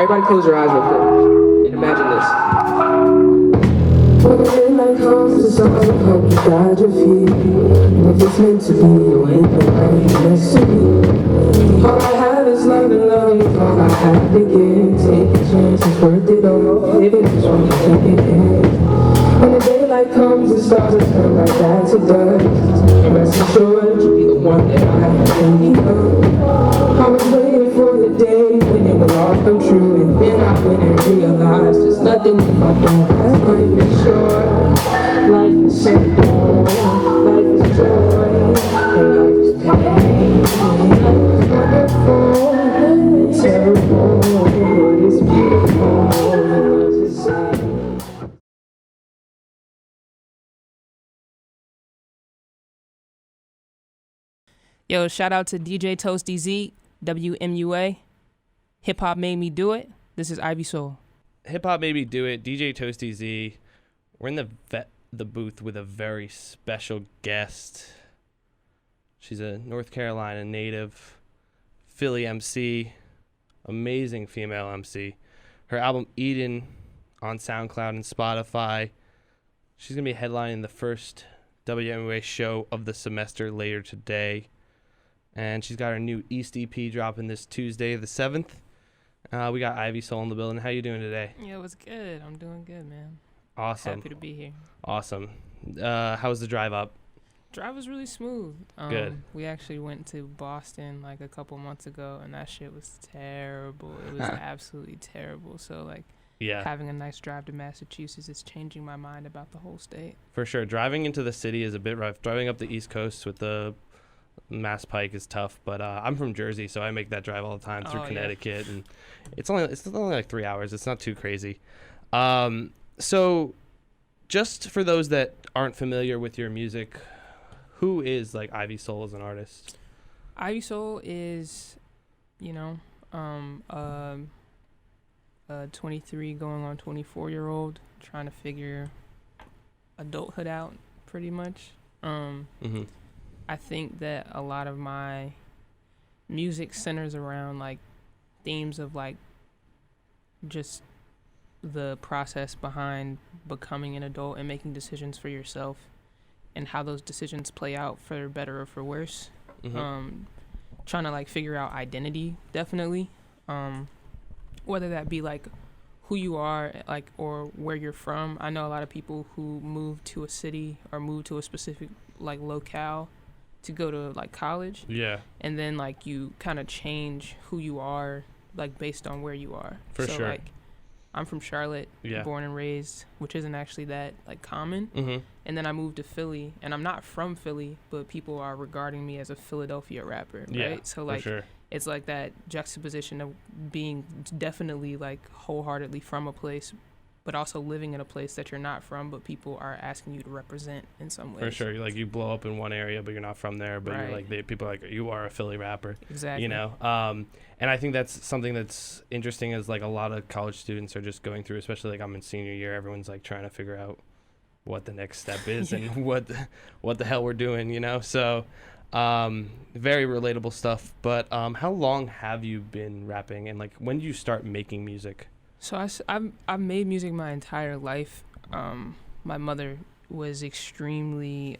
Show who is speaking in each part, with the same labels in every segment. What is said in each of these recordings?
Speaker 1: Everybody close your eyes real quick and imagine this. When the daylight comes, the sun will help you guide your feet. And if it's meant to be, you'll end up right next to me. All I have is love and love is all I have to give. Take a chance, it's worth it all. If it's wrong, you take it in. When the daylight comes, the stars will turn right back to dust. And rest assured, you'll be the one that I have thinking of. I was waiting for the day when it will all come true. And then I went and realized there's nothing if I don't have life is short. Life is simple, life is joy, and life is pain. Life is wonderful and terrible, but it's beautiful, and love's the same.
Speaker 2: Yo, shout out to DJ Toasty Z, WMUA. Hip Hop Made Me Do It. This is Ivy Soul.
Speaker 3: Hip Hop Made Me Do It, DJ Toasty Z. We're in the booth with a very special guest. She's a North Carolina native, Philly MC, amazing female MC. Her album Eden on SoundCloud and Spotify. She's going to be headlining the first WMUA show of the semester later today. And she's got her new East EP dropping this Tuesday, the 7th. We got Ivy Soul in the building. How you doing today?
Speaker 2: Yeah, what's good? I'm doing good, man.
Speaker 3: Awesome.
Speaker 2: Happy to be here.
Speaker 3: Awesome. How was the drive up?
Speaker 2: Drive was really smooth.
Speaker 3: Good.
Speaker 2: We actually went to Boston like a couple months ago, and that shit was terrible. It was absolutely terrible. So, like,
Speaker 3: Yeah,
Speaker 2: having a nice drive to Massachusetts is changing my mind about the whole state.
Speaker 3: for sure. Driving into the city is a bit rough. Driving up the East Coast with the Mass Pike is tough, but I'm from Jersey, so I make that drive all the time through Connecticut, and it's only like 3 hours. It's not too crazy. So just for those that aren't familiar with your music, who is like Ivy Soul as an artist?
Speaker 2: Ivy Soul is, a 23 going on 24-year-old trying to figure adulthood out, pretty much. I think that a lot of my music centers around like themes of like just the process behind becoming an adult and making decisions for yourself and how those decisions play out for better or for worse. Trying to like figure out identity, definitely. Whether that be like who you are, like, or where you're from. I know a lot of people who move to a city or move to a specific like locale to go to like college.
Speaker 3: Yeah.
Speaker 2: And then like you kind of change who you are like based on where you are.
Speaker 3: For sure.
Speaker 2: Like I'm from Charlotte,
Speaker 3: Yeah.
Speaker 2: born and raised, which isn't actually that like common. And then I moved to Philly, and I'm not from Philly, but people are regarding me as a Philadelphia rapper, right?
Speaker 3: Yeah,
Speaker 2: So like
Speaker 3: for sure.
Speaker 2: it's like that juxtaposition of being definitely like wholeheartedly from a place, but also living in a place that you're not from, but people are asking you to represent in some ways.
Speaker 3: For sure. You're like, you blow up in one area, but you're not from there, but you're like, people are like, you are a Philly rapper.
Speaker 2: Exactly.
Speaker 3: You know? And I think that's something that's interesting is like a lot of college students are just going through, especially like I'm in senior year, everyone's like trying to figure out what the next step is and what the hell we're doing, you know? So very relatable stuff. But how long have you been rapping, and like when did you start making music?
Speaker 2: So I've made music my entire life. My mother was extremely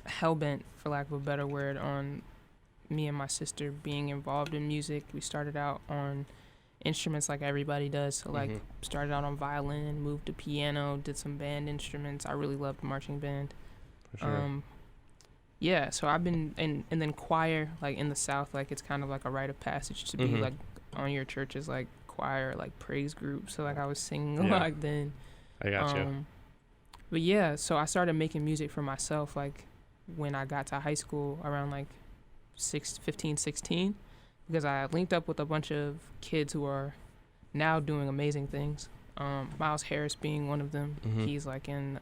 Speaker 2: hell-bent, for lack of a better word, on me and my sister being involved in music. We started out on instruments like everybody does. So like started out on violin, moved to piano, did some band instruments. I really loved marching band.
Speaker 3: For sure.
Speaker 2: Yeah, so I've been and then choir, like in the South, like it's kind of like a rite of passage to be like on your church's like choir, like praise group. So like I was singing a lot then.
Speaker 3: I got you.
Speaker 2: But yeah, so I started making music for myself like when I got to high school around like 15, 16, because I linked up with a bunch of kids who are now doing amazing things. Miles Harris being one of them. He's like in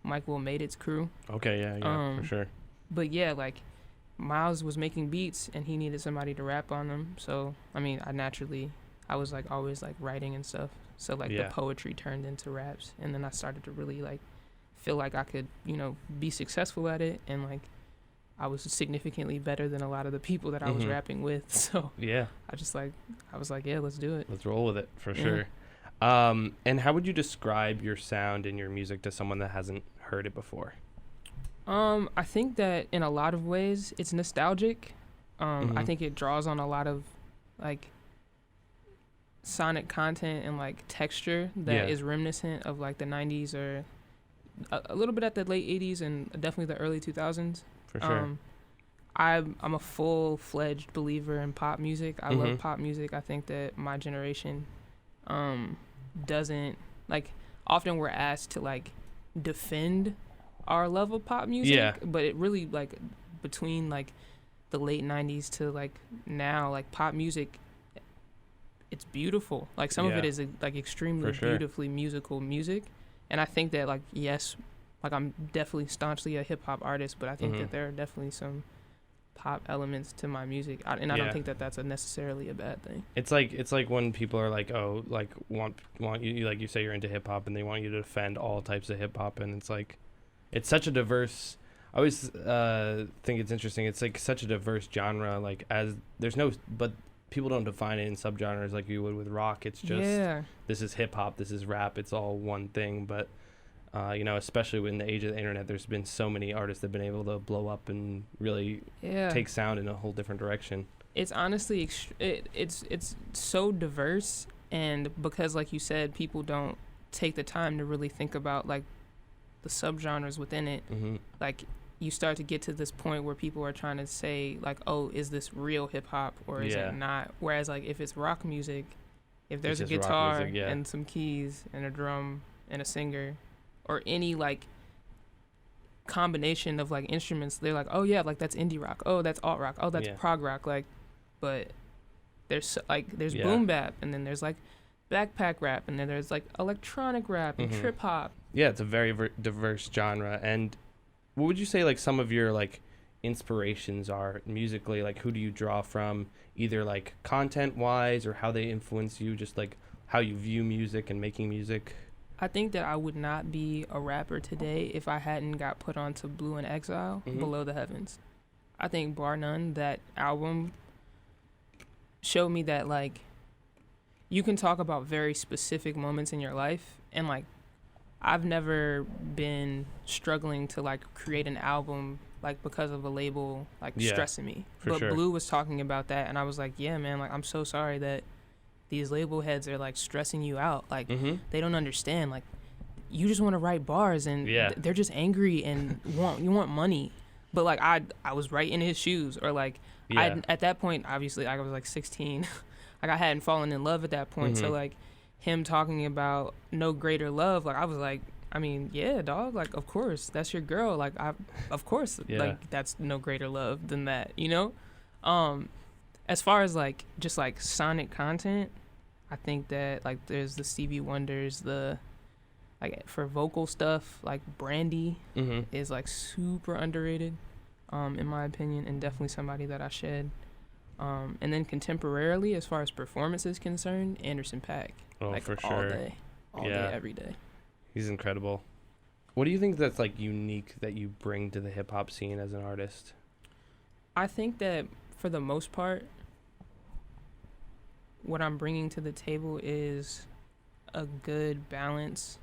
Speaker 2: Mike Will Made It's crew.
Speaker 3: Okay, yeah, for sure.
Speaker 2: But yeah, like Miles was making beats and he needed somebody to rap on them. So I mean, I was like always like writing and stuff. So like the poetry turned into raps, and then I started to really like feel like I could, be successful at it and like I was significantly better than a lot of the people that I was rapping with. So
Speaker 3: yeah,
Speaker 2: I was like, yeah, let's do it.
Speaker 3: let's roll with it for sure. And how would you describe your sound and your music to someone that hasn't heard it before?
Speaker 2: I think that in a lot of ways it's nostalgic. I think it draws on a lot of like sonic content and like texture that is reminiscent of like the 90s or a little bit at the late 80s and definitely the early 2000s.
Speaker 3: For sure.
Speaker 2: I'm a full-fledged believer in pop music. I love pop music. I think that my generation doesn't like, often we're asked to like defend our love of pop music, but it really like between like the late 90s to like now, like pop music, it's beautiful. Like some of it is like extremely beautifully musical music, and I think that like, yes, like I'm definitely staunchly a hip-hop artist, but I think that there are definitely some pop elements to my music, I don't think that that's necessarily a bad thing. It's
Speaker 3: like when people are like, oh, like want you, like you say you're into hip hop and they want you to defend all types of hip hop, and it's like, it's such a diverse. I always think it's interesting. It's like such a diverse genre. Like but people don't define it in subgenres like you would with rock. It's just this is hip hop, this is rap. It's all one thing. But especially in the age of the internet, there's been so many artists that have been able to blow up and really take sound in a whole different direction.
Speaker 2: It's honestly it's so diverse, and because like you said, people don't take the time to really think about like the subgenres within it. Like you start to get to this point where people are trying to say like, oh, is this real hip hop or is it not? Whereas like if it's rock music, if there's a guitar and some keys and a drum and a singer, or any like combination of like instruments, they're like, oh yeah, like that's indie rock, oh that's alt rock, oh that's prog rock. Like, but there's boom bap, and then there's like backpack rap, and then there's like electronic rap and trip hop.
Speaker 3: Yeah, it's a very diverse genre. And what would you say like some of your like inspirations are musically? Like who do you draw from, either like content wise or how they influence you, just like how you view music and making music?
Speaker 2: I think that I would not be a rapper today if I hadn't got put onto Blue in Exile, Below the Heavens. I think bar none, that album showed me that like you can talk about very specific moments in your life, and like I've never been struggling to like create an album like because of a label like stressing me. But Blue was talking about that, and I was like, yeah man, like I'm so sorry that these label heads are like stressing you out. Like they don't understand. Like you just want to write bars, and they're just angry and you want money. But like I was right in his shoes, or like at that point, obviously I was like 16. Like I hadn't fallen in love at that point. So like him talking about no greater love, like I was like, I mean, yeah, dog, like of course that's your girl. Like of course like that's no greater love than that, you know? As far as like just like sonic content, I think that like there's the Stevie Wonders, the like for vocal stuff, like Brandy is like super underrated, in my opinion, and definitely somebody that I shed. And then contemporarily, as far as performance is concerned, Anderson .Paak.
Speaker 3: Oh,
Speaker 2: like
Speaker 3: for sure.
Speaker 2: All day, every day.
Speaker 3: He's incredible. What do you think that's like unique that you bring to the hip hop scene as an artist?
Speaker 2: I think that for the most part, what I'm bringing to the table is a good balance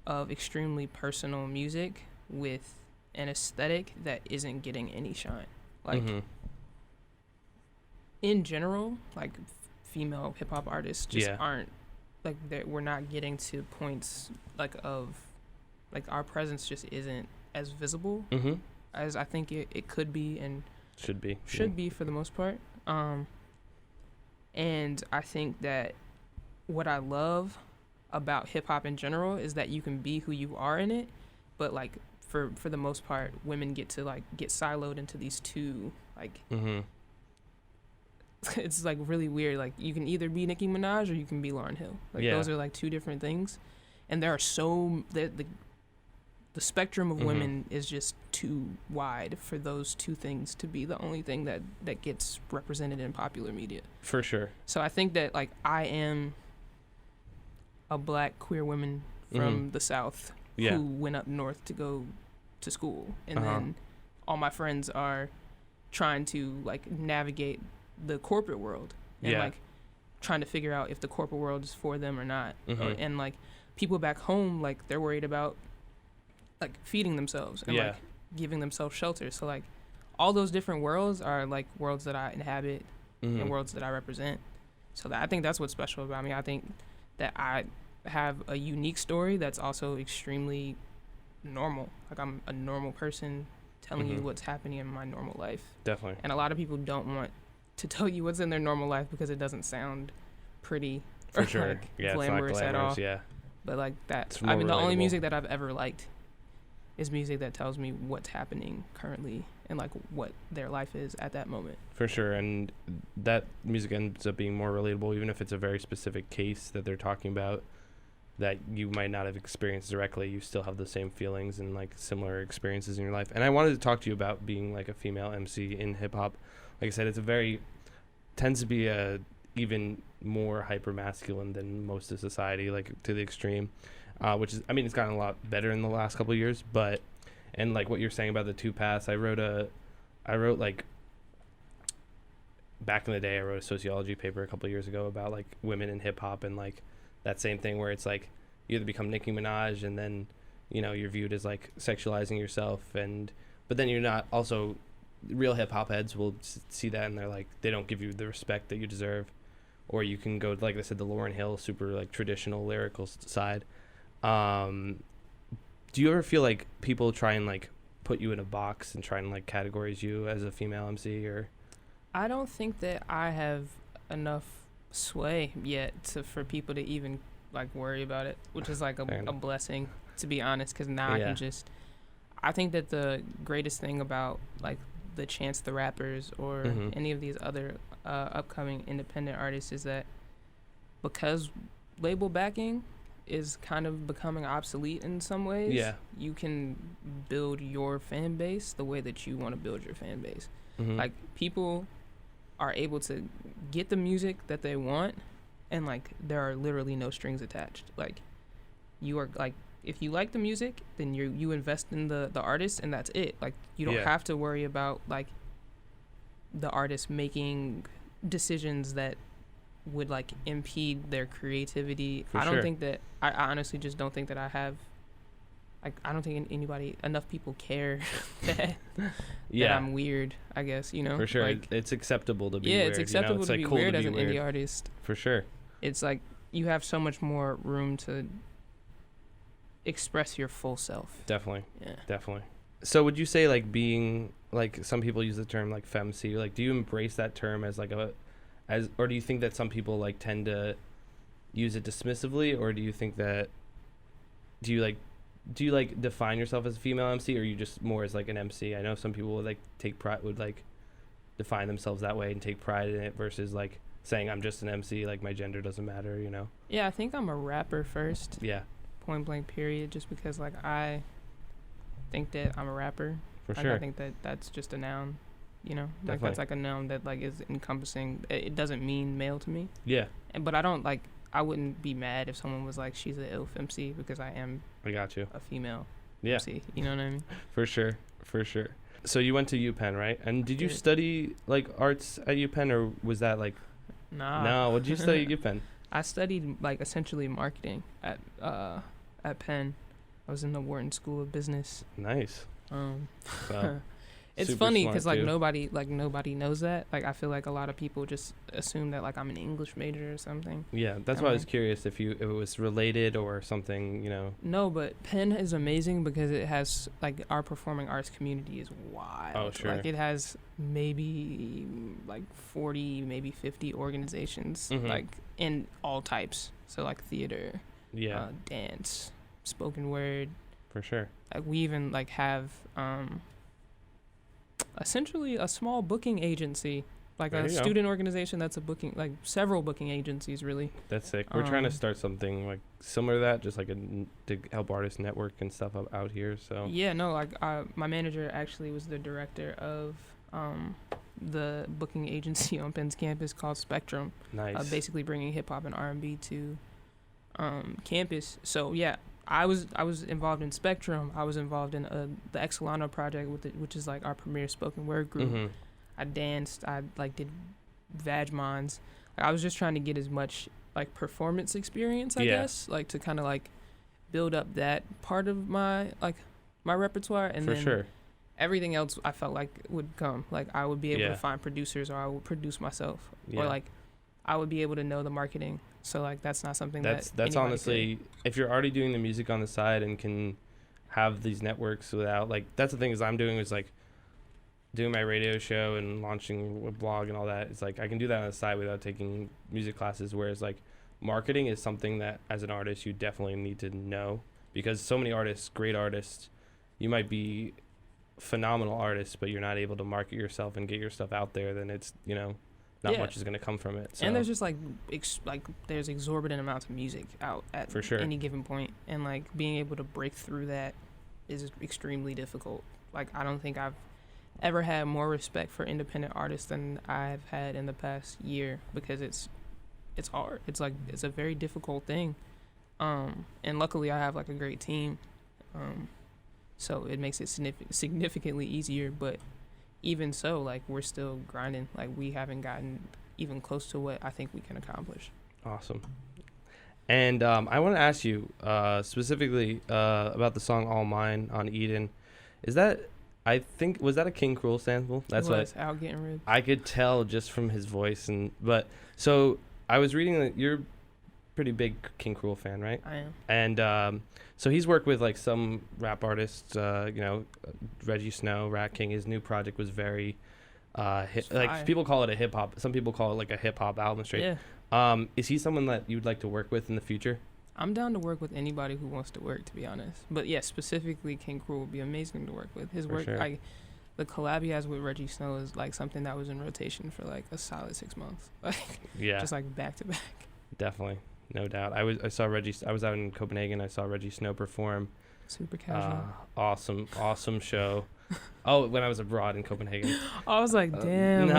Speaker 2: of extremely personal music with an aesthetic that isn't getting any shine. Like, in general, like female hip hop artists just aren't like we're not getting to points like of like our presence just isn't as visible as I think it could be and should be for the most part. And I think that what I love about hip hop in general is that you can be who you are in it, but like for the most part, women get to like get siloed into these two like it's like really weird. Like you can either be Nicki Minaj or you can be Lauryn Hill. Like those are like two different things, and there are the spectrum of women is just too wide for those two things to be the only thing that gets represented in popular media. For sure. So I think that like I am a black queer woman from the South who went up north to go to school, and then all my friends are trying to like navigate the corporate world and like trying to figure out if the corporate world is for them or not. And like people back home, like they're worried about like feeding themselves and like giving themselves shelter. So like all those different worlds are like worlds that I inhabit and worlds that I represent. So I think that's what's special about me. I think that I have a unique story that's also extremely normal. Like I'm a normal person telling you what's happening in my normal life.
Speaker 3: Definitely.
Speaker 2: And a lot of people don't want to tell you what's in their normal life because it doesn't sound pretty
Speaker 3: For
Speaker 2: or
Speaker 3: sure.
Speaker 2: like
Speaker 3: Yeah,
Speaker 2: glamorous,
Speaker 3: it's not
Speaker 2: at all.
Speaker 3: glamorous, yeah.
Speaker 2: But like that,
Speaker 3: It's
Speaker 2: I
Speaker 3: more
Speaker 2: mean, the only
Speaker 3: relatable.
Speaker 2: music that I've ever liked is music that tells me what's happening currently and like what their life is at that moment.
Speaker 3: For sure, and that music ends up being more relatable, even if it's a very specific case that they're talking about that you might not have experienced directly. You still have the same feelings and like similar experiences in your life. And I wanted to talk to you about being like a female MC in hip hop. Like I said, it's tends to be a even more hyper masculine than most of society, like to the extreme, which is, I mean, it's gotten a lot better in the last couple of years, but, and like what you're saying about the two paths, I wrote like, back in the day, I wrote a sociology paper a couple of years ago about like women in hip hop and like that same thing where it's like you either become Nicki Minaj and then, you know, you're viewed as like sexualizing yourself, but then you're not. Also, real hip hop heads will see that and they're like, they don't give you the respect that you deserve. Or you can go, like I said, the Lauryn Hill, super like traditional lyrical side. Do you ever feel like people try and like put you in a box and try and like categorize you as a female MC? Or
Speaker 2: I don't think that I have enough sway yet for people to even like worry about it, which is like a blessing, to be honest, because now I can just, I think that the greatest thing about like the Chance the Rappers or any of these other upcoming independent artists is that because label backing is kind of becoming obsolete in some ways, you can build your fan base the way that you want to build your fan base. Like people are able to get the music that they want, and like there are literally no strings attached. Like you are like, if you like the music, then you invest in the artist, and that's it. Like you don't have to worry about like the artist making decisions that would like impede their creativity. I don't think that I honestly just don't think that I have, like, I don't think enough people care that I'm weird, I guess, you know?
Speaker 3: For sure.
Speaker 2: Like,
Speaker 3: it's acceptable to be weird.
Speaker 2: Yeah, it's acceptable, you know? It's to be cool weird as an indie artist.
Speaker 3: For sure.
Speaker 2: It's like you have so much more room to express your full self.
Speaker 3: Definitely.
Speaker 2: Yeah.
Speaker 3: Definitely. So would you say like being, like some people use the term like femc, like do you embrace that term as like or do you think that some people like tend to use it dismissively, or do you think that, do you like define yourself as a female MC, or are you just more as like an MC? I know some people would like would like define themselves that way and take pride in it versus like saying I'm just an MC, like my gender doesn't matter, you know?
Speaker 2: Yeah, I think I'm a rapper first.
Speaker 3: Yeah.
Speaker 2: Point blank period, just because like I think that I'm a rapper.
Speaker 3: For
Speaker 2: like,
Speaker 3: sure.
Speaker 2: I think that that's just a noun, you know?
Speaker 3: Definitely.
Speaker 2: Like that's like a noun that like is encompassing, it doesn't mean male to me.
Speaker 3: Yeah.
Speaker 2: But I wouldn't be mad if someone was like, she's an ILF MC, because I am a female MC, you know what I mean?
Speaker 3: For sure. So you went to UPenn, right? And did you study like arts at UPenn, or was that like No, what did you study at UPenn?
Speaker 2: I studied like essentially marketing at Penn. I was in the Wharton School of Business.
Speaker 3: Nice.
Speaker 2: Wow. It's funny because like nobody knows that. Like I feel like a lot of people just assume that like I'm an English major or something.
Speaker 3: Yeah, that's why I was curious if it was related or something, you know.
Speaker 2: No, but Penn is amazing because it has like our performing arts community is wild.
Speaker 3: Oh, sure.
Speaker 2: Like it has maybe like 40, maybe 50 organizations, like in all types. So like theater, dance, spoken word.
Speaker 3: For sure.
Speaker 2: Like we even like have essentially a small booking agency, like a student organization that's a booking, like several booking agencies really.
Speaker 3: That's sick. We're trying to start something like similar to that, just like to help artists network and stuff out here. So
Speaker 2: yeah, no, like my manager actually was the director of the booking agency on Penn's campus called Spectrum.
Speaker 3: Nice.
Speaker 2: Basically bringing hip hop and R&B to campus. So yeah, I was involved in Spectrum. I was involved in the Exolano project which is like our premier spoken word group.
Speaker 3: Mm-hmm.
Speaker 2: I danced. I like did Vagmons. I was just trying to get as much like performance experience, I guess, like to kind of like build up that part of my repertoire, and
Speaker 3: For
Speaker 2: then
Speaker 3: sure.
Speaker 2: everything else I felt like would come. Like I would be able to find producers, or I would produce myself, or like I would be able to know the marketing. So like that's not something that's
Speaker 3: honestly if you're already doing the music on the side and can have these networks without like that's the thing is I'm doing is like doing my radio show and launching a blog and all that. It's like I can do that on the side without taking music classes, whereas like marketing is something that as an artist you definitely need to know, because so many artists, great artists, you might be phenomenal artists but you're not able to market yourself and get your stuff out there, then it's not much is going to come from it. So.
Speaker 2: And there's just like there's exorbitant amounts of music out at
Speaker 3: For sure.
Speaker 2: any given point, and like being able to break through that is extremely difficult. Like I don't think I've ever had more respect for independent artists than I've had in the past year, because it's hard. It's a very difficult thing, and luckily I have like a great team, so it makes it significantly easier. But even so, like we're still grinding. Like we haven't gotten even close to what I think we can accomplish.
Speaker 3: Awesome. And I want to ask you specifically about the song "All Mine" on Eden. Was that a King Cruel sample? That's what
Speaker 2: Out Getting Rid.
Speaker 3: I could tell just from his voice. But so I was reading that you're a pretty big King Cruel fan, right?
Speaker 2: I am.
Speaker 3: And so he's worked with like some rap artists, Reggie Snow, Rat King. His new project was very like people call it a hip hop. Some people call it like a hip hop album straight.
Speaker 2: Yeah.
Speaker 3: Is he someone that you'd like to work with in the future?
Speaker 2: I'm down to work with anybody who wants to work, to be honest. But yeah, specifically King Cruel would be amazing to work with. His work,
Speaker 3: sure.
Speaker 2: The collab he has with Reggie Snow is like something that was in rotation for like a solid 6 months. Like just like back to back.
Speaker 3: Definitely, no doubt. I was out in Copenhagen. I saw Reggie Snow perform.
Speaker 2: Super casual.
Speaker 3: Awesome show. Oh, when I was abroad in Copenhagen.
Speaker 2: I was like, damn.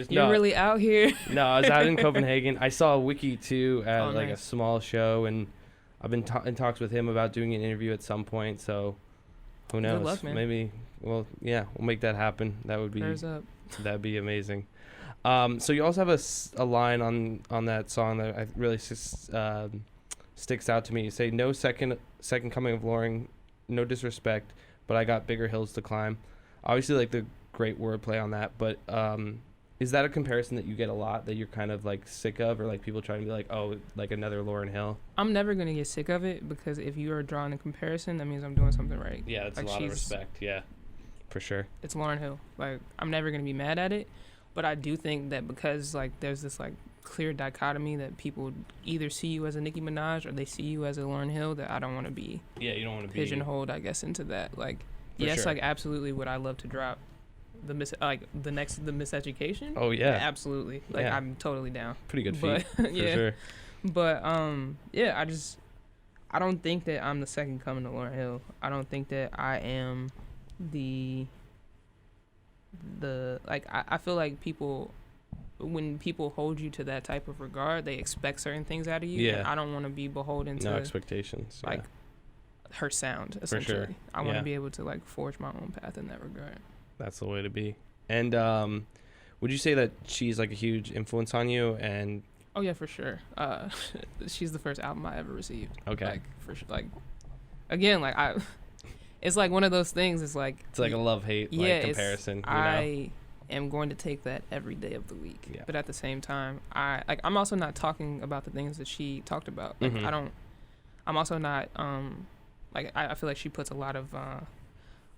Speaker 2: You're really out here.
Speaker 3: No, I was out in Copenhagen. I saw Wiki too at a small show, and I've been in talks with him about doing an interview at some point. So who knows?
Speaker 2: Good luck, man.
Speaker 3: Maybe. Well, yeah, we'll make that happen. That would be.
Speaker 2: Prayers up.
Speaker 3: That'd be amazing. So you also have a line on that song that I really sticks out to me. You say, "No second coming of Loring, no disrespect, but I got bigger hills to climb." Obviously, like the great wordplay on that, but is that a comparison that you get a lot, that you're kind of like sick of, or like people trying to be like, oh, like another Lauryn Hill?
Speaker 2: I'm never gonna get sick of it, because if you are drawing a comparison, that means I'm doing something right.
Speaker 3: Yeah, that's like a lot of respect. Yeah, for sure.
Speaker 2: It's Lauryn Hill. Like I'm never gonna be mad at it, but I do think that because like there's this like clear dichotomy that people either see you as a Nicki Minaj or they see you as a Lauryn Hill, that I don't want to be.
Speaker 3: Yeah, you don't want to be
Speaker 2: pigeonholed, I guess, into that. Like, yes,
Speaker 3: sure.
Speaker 2: like absolutely, would I love to drop the Miseducation?
Speaker 3: Oh yeah,
Speaker 2: absolutely. Like I'm totally down.
Speaker 3: Pretty good feat.
Speaker 2: But,
Speaker 3: for sure.
Speaker 2: But I don't think that I'm the second coming to Lauryn Hill. I don't think that I am the I feel like when people hold you to that type of regard, they expect certain things out of you.
Speaker 3: Yeah.
Speaker 2: And I don't want to be beholden to
Speaker 3: no expectations.
Speaker 2: Like her sound, essentially.
Speaker 3: For sure.
Speaker 2: I want to be able to like forge my own path in that regard.
Speaker 3: That's the way to be. And would you say that she's like a huge influence on you? And
Speaker 2: oh yeah, for sure. She's the first album I ever received.
Speaker 3: Okay.
Speaker 2: Like for sure. Like again, like it's like one of those things. It's like
Speaker 3: a love-hate comparison. You know?
Speaker 2: I am going to take that every day of the week. Yeah. But at the same time, I'm also not talking about the things that she talked about. Like I'm also not I feel like she puts a lot of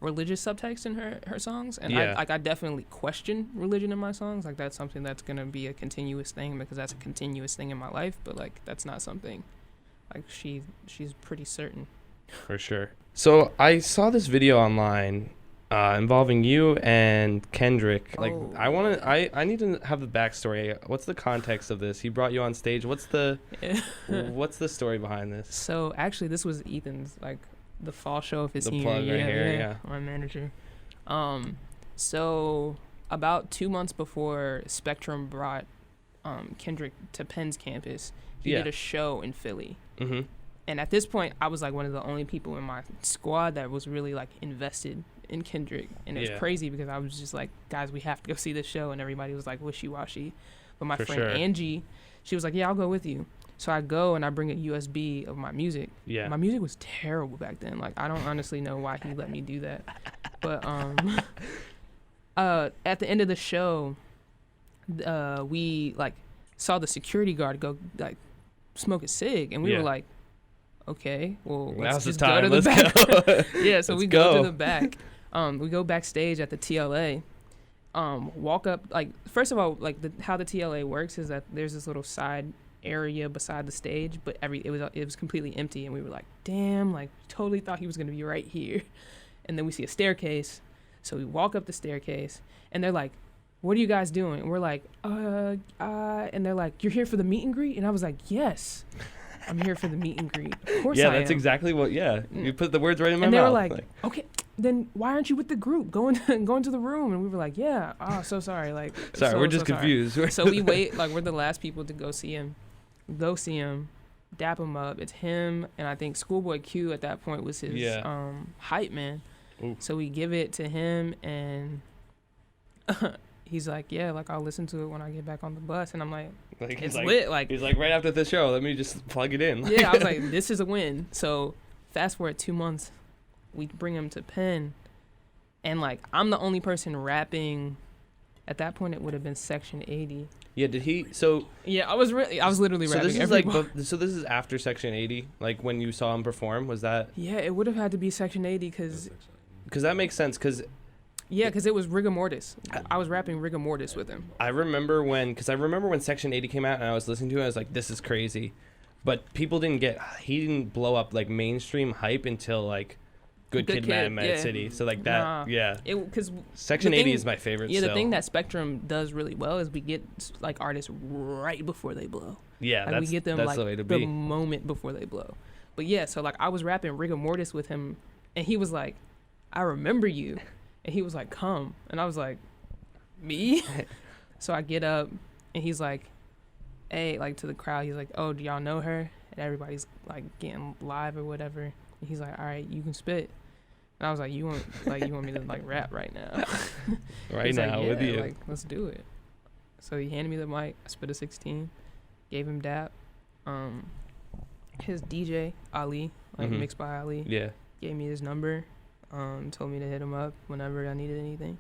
Speaker 2: religious subtext in her songs, and I definitely question religion in my songs. Like that's something that's gonna be a continuous thing, because that's a continuous thing in my life. But like that's not something like she's pretty certain.
Speaker 3: For sure. So I saw this video online involving you and Kendrick. Like I need to have the backstory. What's the context of this? He brought you on stage. What's the story behind this?
Speaker 2: So actually, this was Ethan's like the fall show of his senior
Speaker 3: plug
Speaker 2: year.
Speaker 3: Right here,
Speaker 2: my manager. So about 2 months before Spectrum brought Kendrick to Penn's campus, he did a show in Philly. And at this point, I was like one of the only people in my squad that was really like invested in Kendrick. And it was crazy because I was just like, guys, we have to go see this show. And everybody was like wishy-washy. But my friend Angie, she was like, yeah, I'll go with you. So I go and I bring a USB of my music. Yeah. My music was terrible back then. Like, I don't honestly know why he let me do that. But at the end of the show, we like saw the security guard go like smoke a cig, and we were like, okay, well, let's just go to the back. Yeah, so we go to the back. We go backstage at the TLA. Walk up, like, first of all, like how the TLA works is that there's this little side area beside the stage, but it was completely empty, and we were like, damn, like totally thought he was gonna be right here. And then we see a staircase, so we walk up the staircase, and they're like, what are you guys doing? And we're like, and they're like, you're here for the meet and greet? And I was like, yes, I'm here for the meet and greet. Of course I am.
Speaker 3: Yeah, that's exactly what, you put the words right in my mouth.
Speaker 2: And they were like, okay, then why aren't you with the group? Going to the room. And we were like, yeah, so sorry. Like,
Speaker 3: sorry, we're just confused.
Speaker 2: So we wait, like, we're the last people to go see him. Dap him up. It's him, and I think Schoolboy Q at that point was his hype man. Ooh. So we give it to him, and he's like, yeah, like, I'll listen to it when I get back on the bus. And I'm like it's lit. Like,
Speaker 3: he's like, right after this show, let me just plug it in.
Speaker 2: Yeah, I was like, this is a win. So fast forward 2 months, we bring him to Penn, and like, I'm the only person rapping. At that point, it would have been Section 80.
Speaker 3: Yeah, did he? So
Speaker 2: yeah, I was literally rapping.
Speaker 3: This is like, so this is after Section 80. Like, when you saw him perform, was that?
Speaker 2: Yeah, it would have had to be Section 80 because
Speaker 3: that makes sense. Because
Speaker 2: it was rigor mortis. I was rapping rigor mortis with him.
Speaker 3: I remember when Section 80 came out, and I was listening to it. I was like, this is crazy, but he didn't blow up like mainstream hype until like Good Kid, Mad City. So like that, because Section 80 is my favorite.
Speaker 2: Yeah, the thing that Spectrum does really well is we get like artists right before they blow.
Speaker 3: Yeah,
Speaker 2: like, we get them like the moment before they blow. But yeah, so like I was rapping rigor mortis with him, and he was like, I remember you. And he was like, come. And I was like, me? So I get up, and he's like, hey, like to the crowd, he's like, oh, do y'all know her? And everybody's like getting live or whatever. And he's like, all right, you can spit. And I was like, you want me to like rap right now?
Speaker 3: Right now,
Speaker 2: like,
Speaker 3: with you.
Speaker 2: Like, let's do it. So he handed me the mic. I spit a 16, gave him dap. His DJ, Ali, like mixed by Ali, gave me his number. Told me to hit him up whenever I needed anything.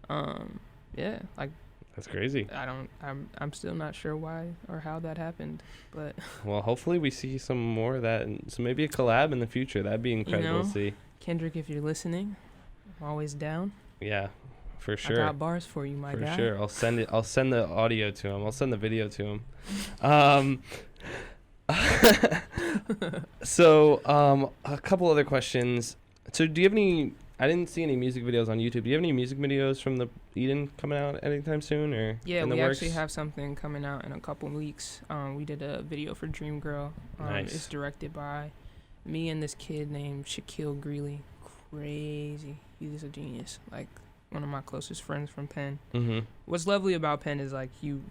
Speaker 2: Yeah, like,
Speaker 3: that's crazy.
Speaker 2: I'm still not sure why or how that happened, but
Speaker 3: well, hopefully we see some more of that, and so maybe a collab in the future. That'd be incredible to see.
Speaker 2: Kendrick, if you're listening, I'm always down.
Speaker 3: Yeah, for sure.
Speaker 2: I got bars for you, my guy.
Speaker 3: For sure. I'll send the audio to him. I'll send the video to him. So a couple other questions. So do you have any? I didn't see any music videos on YouTube. Do you have any music videos from the Eden coming out anytime soon, or
Speaker 2: yeah, we actually have something coming out in a couple weeks. We did a video for Dream Girl.
Speaker 3: Nice. It's
Speaker 2: directed by me and this kid named Shaquille Greeley. Crazy, he's just a genius. Like, one of my closest friends from Penn. Mm-hmm. What's lovely about Penn is like you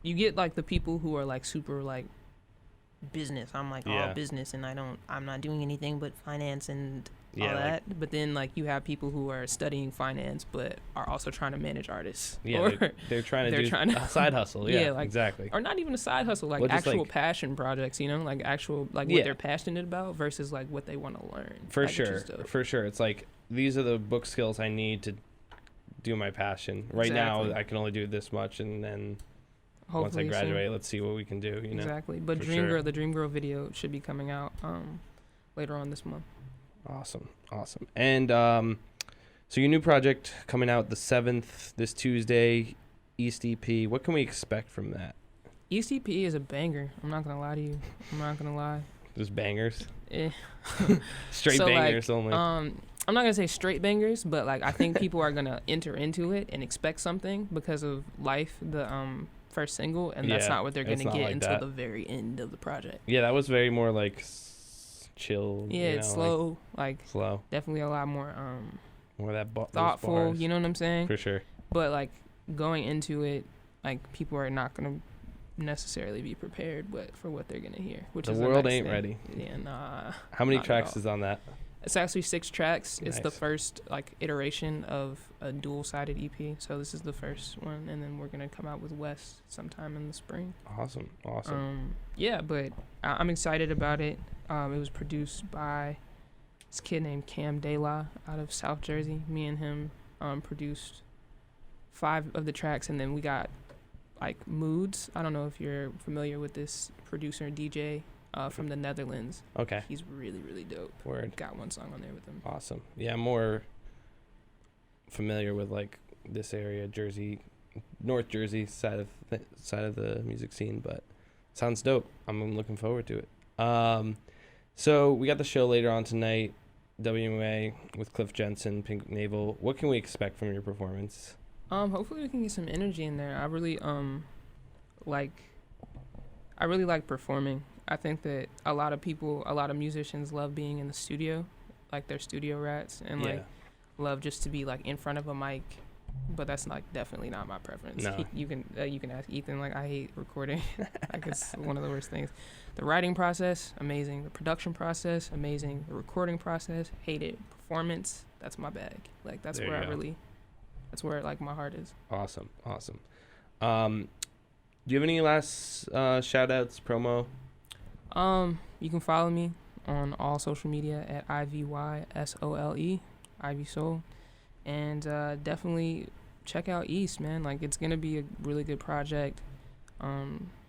Speaker 2: get like the people who are like super like business. I'm like all business, and I'm not doing anything but finance and all that. Like, but then like you have people who are studying finance but are also trying to manage artists.
Speaker 3: Yeah, or they're trying to do a side hustle. Yeah, like, exactly.
Speaker 2: Or not even a side hustle, like actual passion projects. You know, like actual like what they're passionate about versus like what they want to learn.
Speaker 3: For sure. It's like, these are the book skills I need to do my passion. Right now, I can only do this much, and then hopefully once I graduate, let's see what we can do. You know,
Speaker 2: exactly. But the Dream Girl video should be coming out later on this month.
Speaker 3: Awesome. And so your new project coming out the 7th, this Tuesday, East EP. What can we expect from that?
Speaker 2: East EP is a banger. I'm not gonna lie to you.
Speaker 3: Just bangers.
Speaker 2: Straight
Speaker 3: bangers
Speaker 2: like,
Speaker 3: only.
Speaker 2: I'm not gonna say straight bangers, but like I think people are gonna enter into it and expect something because of Life, the first single, and that's not what they're gonna get like until the very end of the project.
Speaker 3: Yeah, that was very more like chill.
Speaker 2: Yeah, it's slow. Like
Speaker 3: slow.
Speaker 2: Definitely a lot more
Speaker 3: more of that
Speaker 2: thoughtful. You know what I'm saying?
Speaker 3: For sure.
Speaker 2: But like going into it, like people are not gonna necessarily be prepared for what they're gonna hear. Which
Speaker 3: The
Speaker 2: is
Speaker 3: world
Speaker 2: a nice
Speaker 3: ain't
Speaker 2: thing.
Speaker 3: ready.
Speaker 2: Yeah, nah.
Speaker 3: How many
Speaker 2: not at
Speaker 3: tracks
Speaker 2: all.
Speaker 3: is on that?
Speaker 2: It's actually 6 tracks. It's the
Speaker 3: Nice.
Speaker 2: first iteration of a dual-sided EP. So this is the first one, and then we're gonna come out with West sometime in the spring.
Speaker 3: Awesome.
Speaker 2: Yeah, but I'm excited about it. It was produced by this kid named Cam DeLa out of South Jersey. Me and him produced 5 of the tracks, and then we got like Moods. I don't know if you're familiar with this producer and DJ from the Netherlands.
Speaker 3: Okay.
Speaker 2: He's really, really dope.
Speaker 3: Word.
Speaker 2: Got one song on there with him.
Speaker 3: Awesome. Yeah, I'm more familiar with like this area, Jersey, North Jersey side of the music scene, but sounds dope. I'm looking forward to it. So we got the show later on tonight, WMA with Cliff Jensen, Pink Navel. What can we expect from your performance?
Speaker 2: Hopefully we can get some energy in there. I really like performing. I think that a lot of musicians love being in the studio, like they're studio rats, and like love just to be like in front of a mic. But that's like definitely not my preference.
Speaker 3: No.
Speaker 2: You can ask Ethan. Like, I hate recording. Like, it's one of the worst things. The writing process, amazing. The production process, amazing. The recording process, hate it. Performance, that's my bag. Like, that's
Speaker 3: There
Speaker 2: where
Speaker 3: you go.
Speaker 2: that's where like my heart is.
Speaker 3: Awesome. Do you have any last shout outs, promo?
Speaker 2: You can follow me on all social media at IvySole, Ivy Soul. And definitely check out East, man. Like, it's going to be a really good project.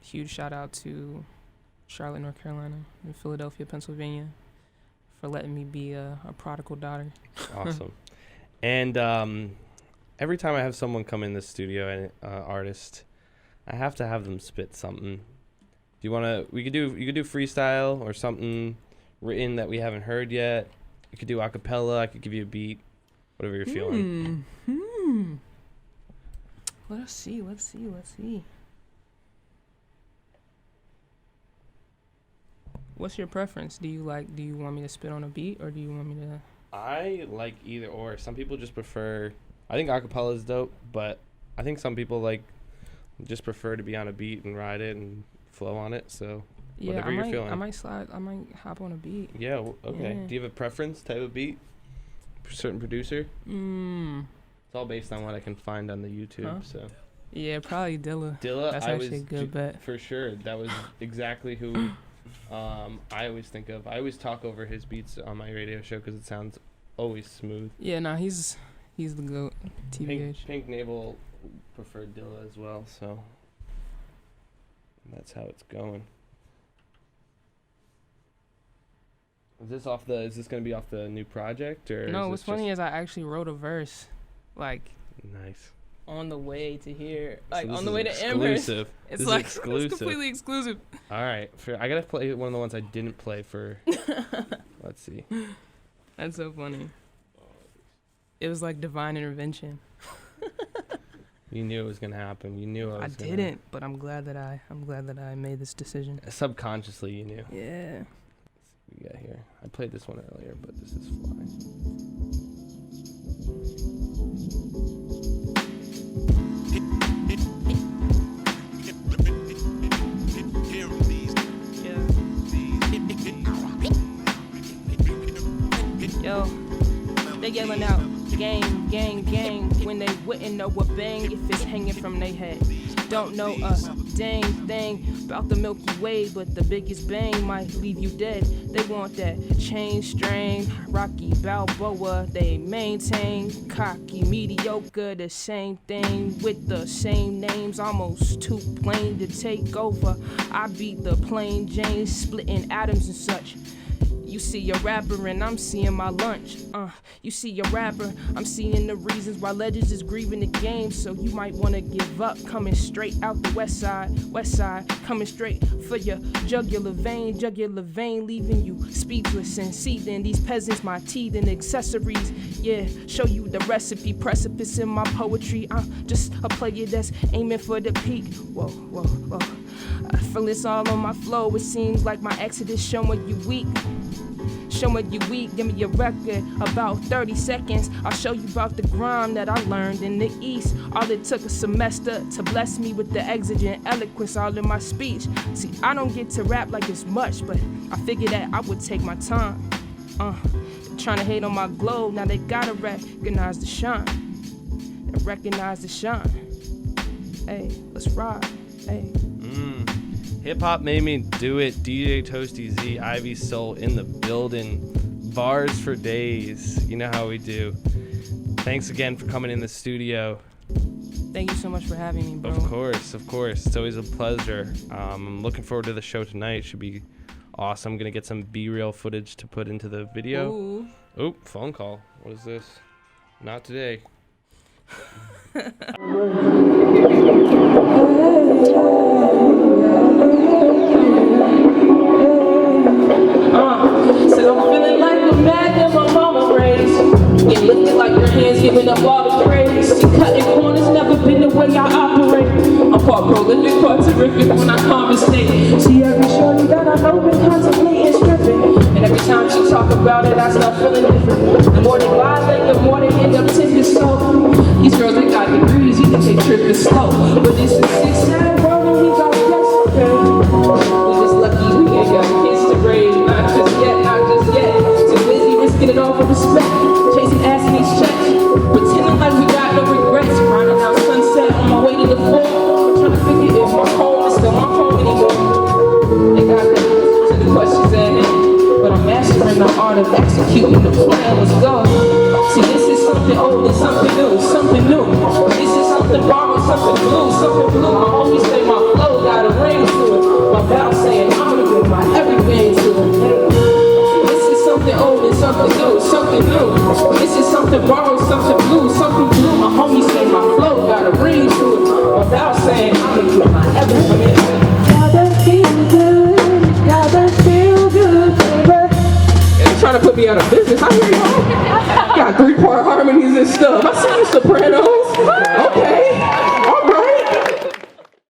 Speaker 2: Huge shout out to Charlotte, North Carolina, and Philadelphia, Pennsylvania for letting me be a prodigal daughter.
Speaker 3: Awesome. And every time I have someone come in the studio, an artist, I have to have them spit something. Do you want to? You could do freestyle or something written that we haven't heard yet. You could do a cappella. I could give you a beat, whatever you're feeling.
Speaker 2: Let's see. What's your preference? Do you want me to spit on a beat, or do you want me to?
Speaker 3: I like either or. Some people just prefer. I think acapella is dope, but I think some people just prefer to be on a beat and ride it and flow on it. So whatever you're feeling.
Speaker 2: I might hop on a beat.
Speaker 3: Yeah. Okay.
Speaker 2: Yeah.
Speaker 3: Do you have a preference type of beat? Certain producer? It's all based on what I can find on the YouTube.
Speaker 2: Huh?
Speaker 3: So.
Speaker 2: Yeah, probably Dilla.
Speaker 3: Dilla.
Speaker 2: That's actually a good bet.
Speaker 3: For sure. That was exactly who I always think of. I always talk over his beats on my radio show because it sounds always smooth.
Speaker 2: Yeah, no, he's the GOAT. TBH.
Speaker 3: Pink Navel preferred Dilla as well, so that's how it's going. Is this gonna be off the new project or?
Speaker 2: No, what's funny is I actually wrote a verse, like
Speaker 3: nice.
Speaker 2: on the way to here, like
Speaker 3: So this
Speaker 2: on the
Speaker 3: is
Speaker 2: way to Amherst.
Speaker 3: exclusive.
Speaker 2: It's
Speaker 3: This
Speaker 2: like
Speaker 3: is exclusive.
Speaker 2: it's completely exclusive.
Speaker 3: All right, I gotta play one of the ones I didn't play for. Let's see.
Speaker 2: That's so funny. It was like divine intervention.
Speaker 3: You knew it was gonna happen. You knew
Speaker 2: I didn't, but I'm glad that I made this decision.
Speaker 3: Subconsciously, you knew.
Speaker 2: Yeah.
Speaker 3: We got here. I played this one earlier, but this is fly.
Speaker 2: Yo, they yelling out, gang, gang, gang, when they wouldn't know a bang if it's hanging from their head. Don't know a dang thing about the Milky Way, but the biggest bang might leave you dead. They want that chain string, Rocky Balboa, they maintain cocky, mediocre, the same thing with the same names, almost too plain to take over. I beat the plain Jane, splitting atoms and such. You see a rapper and I'm seeing my lunch. You see a rapper, I'm seeing the reasons why legends is grieving the game. So you might wanna give up, coming straight out the west side, coming straight for your jugular vein, leaving you speechless and seething. These peasants, my teeth and accessories, yeah, show you the recipe, precipice in my poetry. I'm just a player that's aiming for the peak. Whoa. I feel it's all on my flow. It seems like my exodus showing you weak.
Speaker 4: showing you weak, give me a record, about 30 seconds. I'll show you about the grind that I learned in the East. All it took a semester to bless me with the exigent eloquence all in my speech. See, I don't get to rap like it's much, but I figured that I would take my time. Trying to hate on my glow, now they gotta recognize the shine. And recognize the shine. Hey, let's ride. Hey.
Speaker 3: Hip hop made me do it. DJ Toasty Z, Ivy Soul in the building. Bars for days. You know how we do. Thanks again for coming in the studio.
Speaker 4: Thank you so much for having me, bro.
Speaker 3: Of course. It's always a pleasure. I'm looking forward to the show tonight. Should be awesome. I'm gonna get some B-reel footage to put into the video.
Speaker 4: Ooh.
Speaker 3: Oh, phone call. What is this? Not today.
Speaker 1: Said I'm feeling like the man that my mama raised. Get lifted like your hands, giving up all the praise. See, cutting corners never been the way I operate. I'm part prolific, part terrific when I conversate. See, every shorty that I know been contemplating stripping. And every time she talk about it, I start feeling different. The more they violate, the more they end up tipping slow. These girls, they got degrees, you think they tripping slow. But this is 6-7 world and we got yesterday. We just lucky we ain't got kids to raise. Not just yet. Too busy risking it all for respect. Chasing ass in these checks. Pretending like we got no regrets. Grinding out sunset on my way to the fall. Trying to figure if my home is still my home anymore. They got the answers to the questions at hand. But I'm mastering the art of executing the plan. Let's go. See, this is something old and something new. This is something borrowed, something blue. My homies say my flow got a ring to it. My bounce saying I'm gonna give my everything to it. This is something old and something new. This is something borrowed, something blue. My homies say my flow got a ring to it. My bounce saying I'm gonna give my everything. Gotta feel good, gotta feel good, baby. They're trying to put me out of business. I hear y'all. Got 3-part harmonies and stuff. I see you soprano.